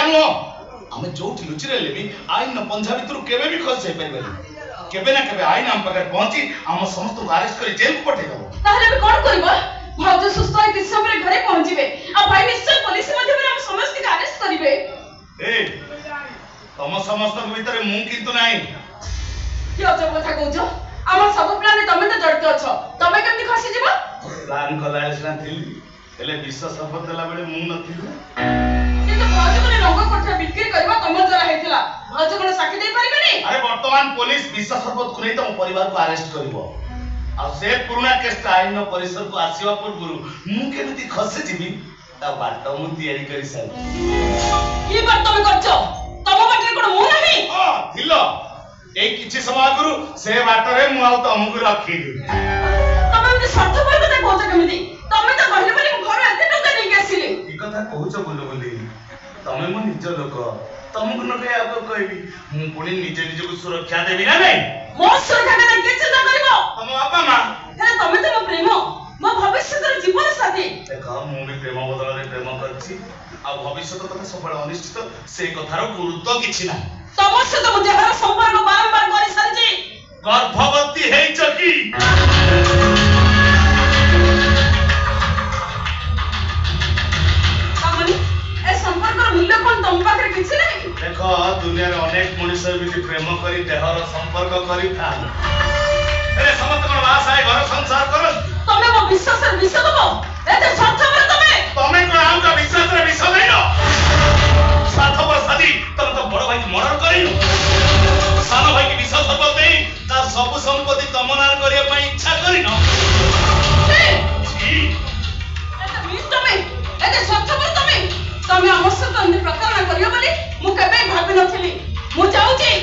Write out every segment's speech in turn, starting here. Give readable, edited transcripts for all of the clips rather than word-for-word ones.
या नुह आम जो लुचि रही भी आईन पंजा भितर केवे भी खस जाई परिबे केवे ना केवे आईन हम पाखे पहुंची आम समस्त को अरेस्ट कर जेल को पठे दबो ताहले भी कोन करबो भाउज सुस्त है किस समय घरे पहुंचीबे आ भाई निश्चय पुलिस मध्य में हम समस्त के अरेस्ट करिवे ए तम समस्त के भीतर मु किंतु नाही कि अजब कथा कहजो हमर सब प्लान तमे तो जड़ते अछो तमे केमनी खसी जीवो प्लान कला सिना थिली हेले विश्वास शपथ देला बेले मु नथिलु किंतु भाउज कोने रंग कोठा बिक्री करबा तम जरा हेतिला भाउज कोने साक्षी दे परिबेनी अरे वर्तमान पुलिस विश्वास शपथ को नहीं तम परिवार को अरेस्ट करबो आ से पुराना केस आईन परिसर को आसीवा पूर्व मु केमिति खसे जीवी ता बाट मु तयारी करी सारी की बात तमे करछो तम बाटे कोन मु नाही हां थिलो ए किछि समय गुरु से बाटरे मु आउ तमकु रखी तमे मते स्वार्थ पर कथा कहछ केमिति तमे तो कहले बोली घर एते टका देके आसीले ई कथा कहछ बोली तमे मो निज लोक तमकु न कहे अब कहबी मु पुणी निजे निजे को सुरक्षा देबी ना नहीं मो सुरक्षा के के चिंता करबो तम बापा मां हे तमे तो मो प्रेम मो भविष्य जीवन साथी देखो मु भी प्रेम बदल रे प्रेम करछि आ भविष्य कथा सब अनिश्चित से कथार गुरुत्व किछि ना तम से तो मुझे हर संपर्क बारंबार करि सारछि गर्भवती है चकी तमनी ए संपर्क मूल्य कोन तम पाखरे किछि नै देखो दुनिया रे अनेक मनुष्य भी प्रेम करी देहर संपर्क करी था अरे समस्त कोन वास आए घर संसार कर तमे मो विश्वास रे विश्वास दबो एते स्वार्थपर तमे कोन आउ का विश्वास रे विश्वास नहीं नो स्वार्थपर सादी तम तो बड़ भाई मर्डर करिनो सान भाई की विश्वास सब देई ता सब संपत्ति तमनार करिया पई इच्छा करिनो जी एते मीट तमे एते स्वार्थपर तमे हमर से तो प्रकरण करियो बोली मु केबे भाबी नथिली मु जाउची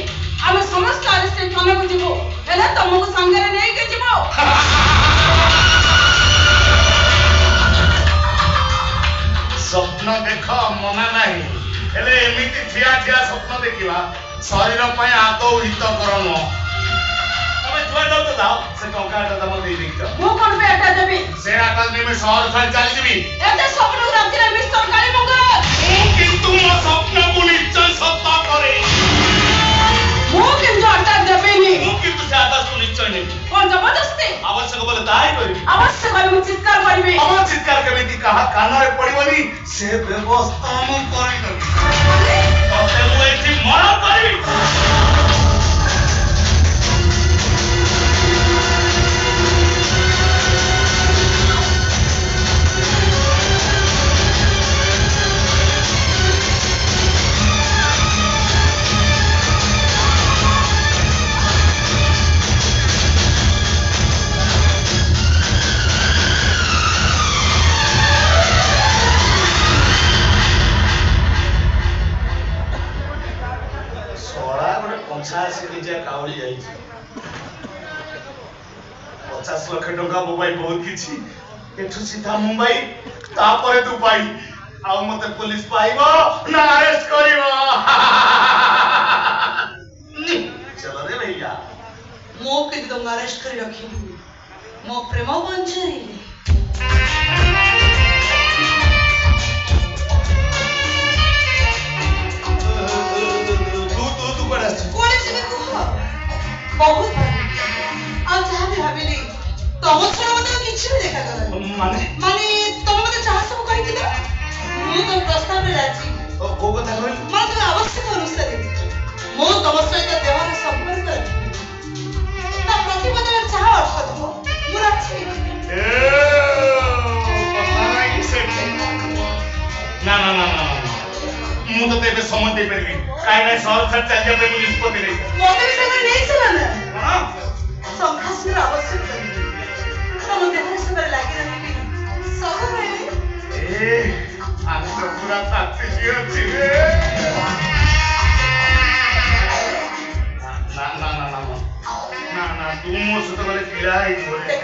हम समस्त अरेस्ट थाना को जीवो एला तमको संगे रे नै के जीवो स्वप्न देख मना नहीं हेले एमिति ठिया ठिया स्वप्न देखिबा शरीर पय आतो हित करनो तमे जुआ जाउ तो जाओ से टंकाटा तम देई दिक्क मु कोन पे अटा देबी से आटा में शहर छाड़ चली जीवी एते स्वप्न राति रे मिस्टर काली मंगल किंतु मो स्वप्न को निश्चय सत्ता करे मु किंतु अटा देबेनी मु किंतु से आटा को निश्चय नहीं कोन जबरदस्ती आवश्यक बोले ताई करी आवश्यक बोले मु चित्कार करबी अब चित्कार केमिति कहा कान रे पड़िबनी से व्यवस्था मु करी दबी तते मु एठी मरा करी काउड़ी जाई 50 लाख टका मोबाइल बहुत किछि एठु सीधा मुंबई तापरे दुबई आ मते पुलिस पाइबो ना अरेस्ट करिवो चलो रे भैया मो के तुम अरेस्ट करी रखी मो प्रेम बंचरी बहुत आज जहाँ भी भाविली तम छड़ा मते किछि भी देखा गला माने तम मते चाह सब कहि दिला मु तो प्रस्ताव रे राजी ओ को कथा कहली माने तो आवश्यक अनुसार मु तम सहित देवार संपर्क कर ता प्रतिबद्धता चाह अर्थ दो मु राजी ए पता नहीं से ना ना ना ना मु तो तेबे समय दे परबी काई ना शहर छाड़ चल जाबे मु निष्पत्ति नहीं मोते भी समय नहीं चला ना हां संघर्ष रे आवश्यक तम देहर संग लागि रहबी सब रे ए आज तो पूरा साथी जी अछि रे ना ना ना ना ना ना तू मो सत बले पीड़ा है बोले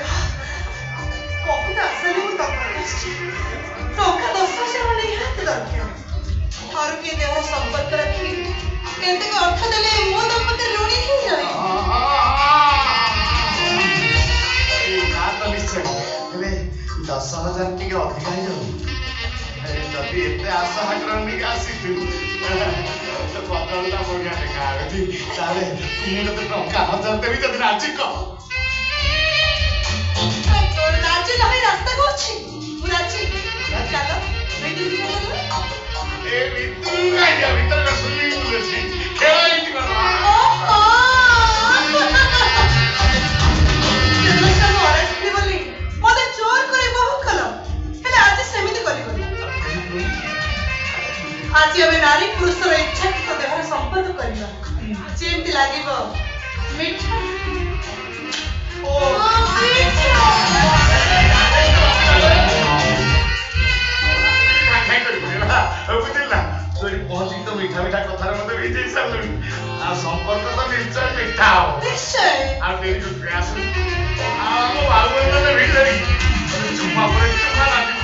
बहुत असली हूं टोका 10,000 नहीं हाथ दरकार और के देह संपर्क रखी केते को अर्थ देले मो तो मते ऋणी ही जाई ना तो निश्चय हेले 10,000 टिके अधिक ही जाऊ जदि एते आशा हकरनी आसी ବଦଳଟା ବଢିଆ ଦେଖା ଯାଉଛି। ତାହେଲେ ମୁଁ ତତେ ଟଙ୍କା 1000 ଦେବି ଯଦି ରାଜି କହ। ରାଜି ନାହିଁ ରାସ୍ତାକୁ ଅଛି। ମୁଁ ରାଜି। ଚାଲ ଭିତରକୁ ଚାଲ। ଏ ଭିତରକୁ କାହିଁକି ଭିତରେ ସୁଇମିଂ ପୁଲ ଅଛି। ଖେଳ ଏଇଠି କର। ବୋଲି ମତେ ଚୋର କରି ବହୁ କଲ ହେଲେ ଆଜି ସେମିତି କରିବନି। ଆଜି ଆମେ ନାରୀ ପୁରୁଷର ଇଚ୍ଛାକୃତ ଦେହର ସମ୍ପର୍କ କରିବା ଯେମିତି ଲାଗିବ ମିଠା। ବୁଝିଲା ପହଞ୍ଚିକି ତ ମିଠା ମିଠା କଥାରେ ମତେ ଭିଜେଇ ସାରିଲୁଣି। ଆଉ ସମ୍ପର୍କ ତ ନିଶ୍ଚୟ ମିଠା ହବ। ନିଶ୍ଚୟ। ଆଉ ଡେରି କରୁଛୁ ଆସୁ। ଆଉ ଆମ ବାବୁ ମାନେ ଭିତରେ ଚୁମା ପରେ ଚୁମା ଲାଗି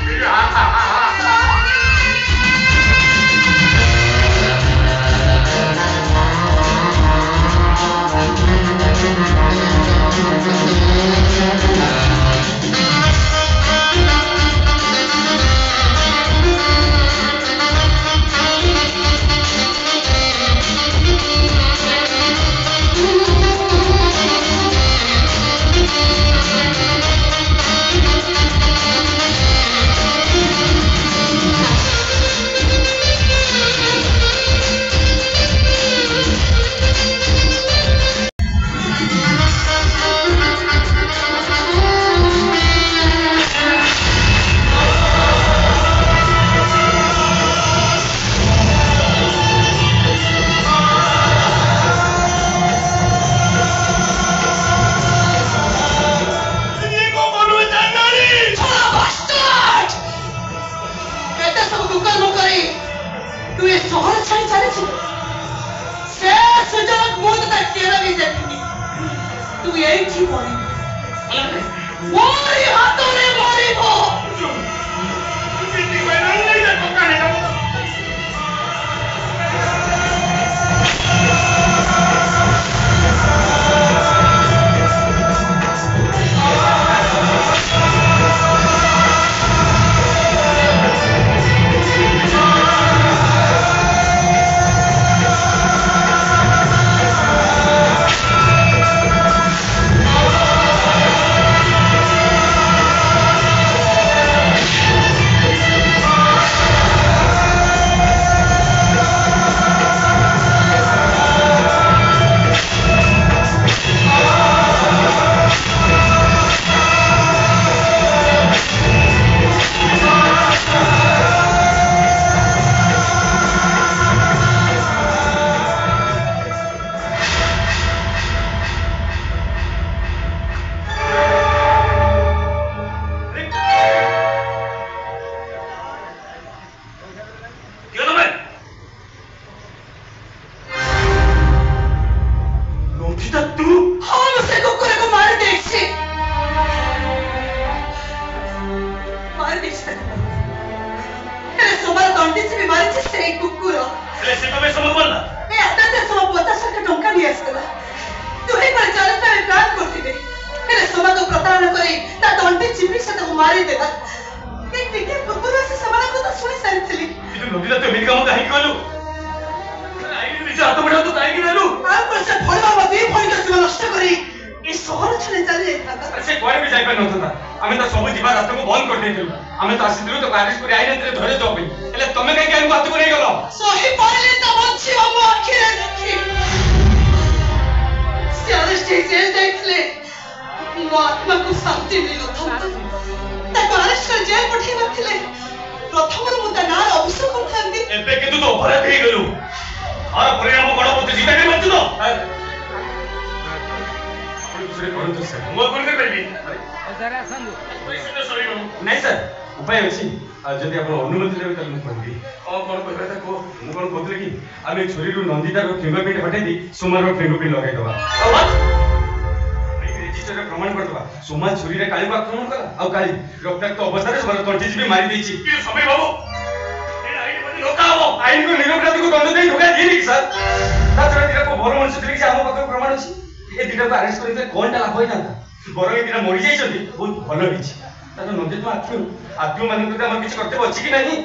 आत्म मान किसी कर्तव्य अच्छी कि नहीं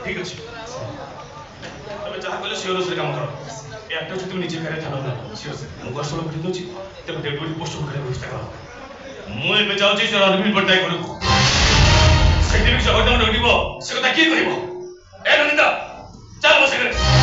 ঠিক ଅଛି ତମେ ଯାହା କହିଲେ ସିଓର ସେ କାମ କର একটা যদি তুমি নিজে ফেরে থাকো না সিওর ମୁଁ ଗସଳ କରି ଦଉଛି ତେବେ ଡେଡ୍ ବଡି ପୋଷ୍ଟ କରିବାକୁ ବ୍ୟବସ୍ଥା କର ମୁଁ ଏବେ ଯାଉଛି ସେ ଅରବିନ୍ଦ ପଟ୍ଟନାୟକ ଘରକୁ ସେଠି ବି ସେ ଅଘଟଣ ଘଟିବ ସେ କଥା କିଏ କହିବ ଏ ନନ୍ଦିତା ଚାଲ ମୋ ସାଙ୍ଗରେ